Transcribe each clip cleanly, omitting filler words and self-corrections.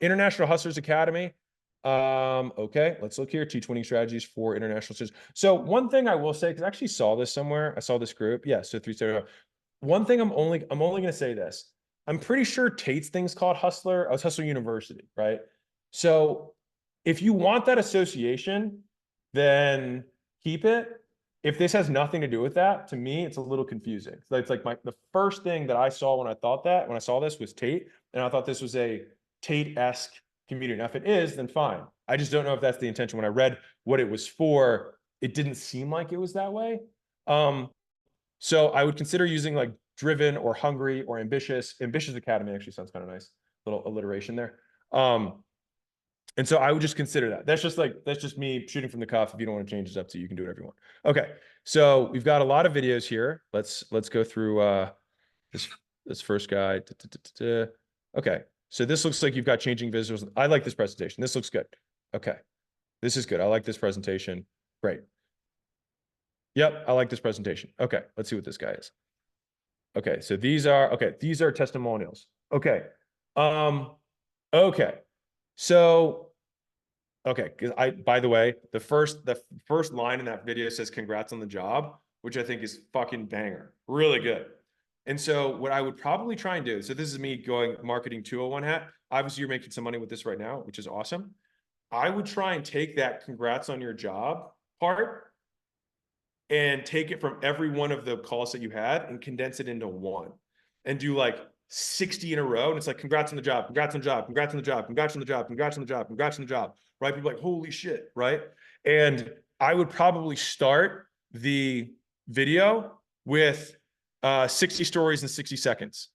International Hustlers Academy. Okay, let's look here. Teach winning strategies for international students. So one thing I will say, because I actually saw this somewhere. I saw this group. Yeah, so 3 One thing I'm only gonna say this. I'm pretty sure Tate's thing's called Hustler. I was Hustler University, right? So if you want that association, then keep it. If this has nothing to do with that, to me, it's a little confusing. So it's like the first thing that I saw when I saw this was Tate, and I thought this was a Tate-esque community. Now, if it is, then fine. I just don't know if that's the intention. When I read what it was for, it didn't seem like it was that way. So I would consider using like driven or hungry or ambitious. Ambitious Academy actually sounds kind of nice. Little alliteration there. And so I would just consider that. That's just me shooting from the cuff. If you don't want to change it up to you, can do whatever you want. Okay. So we've got a lot of videos here. Let's go through this first guy. Okay. So this looks like you've got changing visuals. I like this presentation. This looks good. Okay. This is good. I like this presentation. Great. Yep, I like this presentation. Okay, let's see what this guy is. Okay, so these are testimonials. Okay. Okay. So okay, because by the way, the first line in that video says congrats on the job, which I think is fucking banger. Really good. And so what I would probably try and do, so this is me going marketing 201 hat. Obviously, you're making some money with this right now, which is awesome. I would try and take that congrats on your job part and take it from every one of the calls that you had and condense it into one and do like 60 in a row. And it's like, congrats on the job, congrats on the job, congrats on the job, congrats on the job, congrats on the job, congrats on the job, right? People are like, holy shit, right? And I would probably start the video with 60 stories in 60 seconds.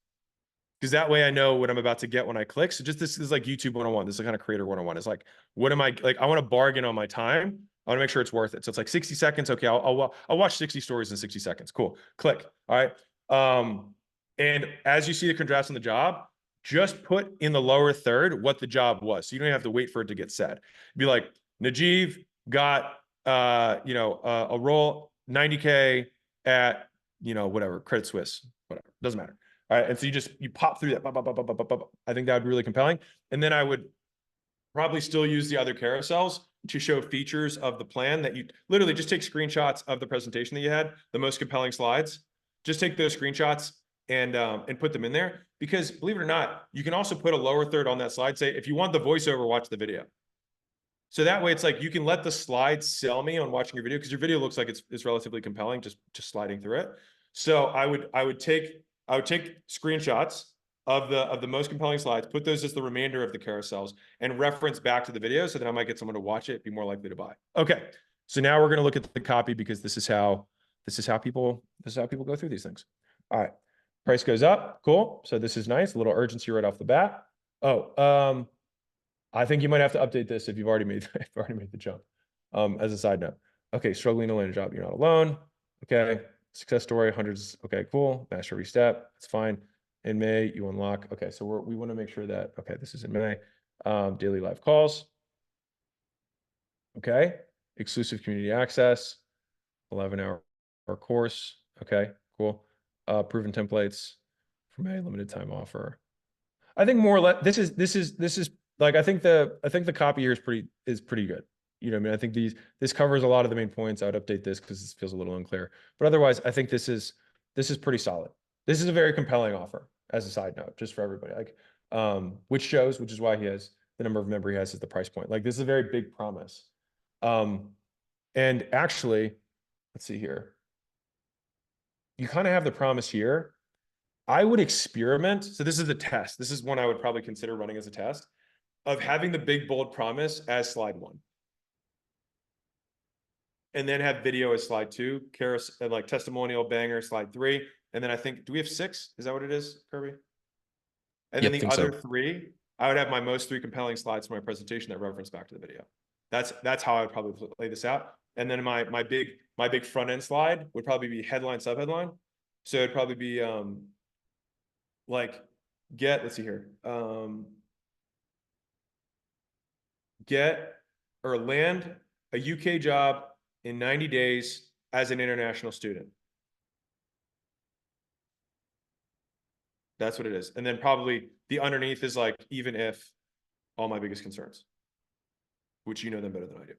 Because that way I know what I'm about to get when I click. So just this is like YouTube 101. This is kind of creator 101. It's like, what am I like? I want to bargain on my time. I want to make sure it's worth it. So it's like 60 seconds. Okay, I'll watch 60 stories in 60 seconds. Cool. Click. All right. And as you see the congrats on the job, just put in the lower third what the job was. So you don't have to wait for it to get said. Be like, Najeev got a role 90K at whatever, Credit Suisse, whatever. Doesn't matter. All right. And so you pop through that. I think that would be really compelling. And then I would probably still use the other carousels to show features of the plan that you literally just take screenshots of the presentation that you had, the most compelling slides. Just take those screenshots and put them in there. Because believe it or not, you can also put a lower third on that slide. Say, if you want the voiceover, watch the video. So that way it's like you can let the slides sell me on watching your video, because your video looks like it's relatively compelling, just sliding through it. So I would take screenshots of the most compelling slides, put those as the remainder of the carousels, and reference back to the video so that I might get someone to watch it, be more likely to buy. Okay, so now we're going to look at the copy, because this is how people go through these things. All right, price goes up. Cool. So this is nice. A little urgency right off the bat. Oh, I think you might have to update this if you've already made the jump. As a side note. Okay, struggling to land a job. You're not alone. Okay. Success story, hundreds. Okay, cool. Master every step. It's fine. In May, you unlock. Okay, so we want to make sure that, okay, this is in May. Daily live calls. Okay. Exclusive community access. 11-hour course. Okay, cool. Proven templates for May, limited time offer. I think more or less this is like, I think the copy here is pretty good. You know what I mean? I think this covers a lot of the main points. I would update this because this feels a little unclear. But otherwise, I think this is pretty solid. This is a very compelling offer, as a side note, just for everybody. Like, which is why he has the number of member he has is the price point. Like, this is a very big promise. And actually, let's see here. You kind of have the promise here. I would experiment. So this is a test. This is one I would probably consider running as a test, of having the big bold promise as slide 1. And then have video as slide 2, and like testimonial banger slide 3. And then I think, do we have 6? Is that what it is, Kirby? And then the other 3, I would have my most 3 compelling slides for my presentation that reference back to the video. That's how I would probably lay this out. And then my big front end slide would probably be headline, subheadline. So it'd probably be like let's see here. Get or land a UK job in 90 days as an international student. That's what it is. And then probably the underneath is like, even if all my biggest concerns, which you know them better than I do.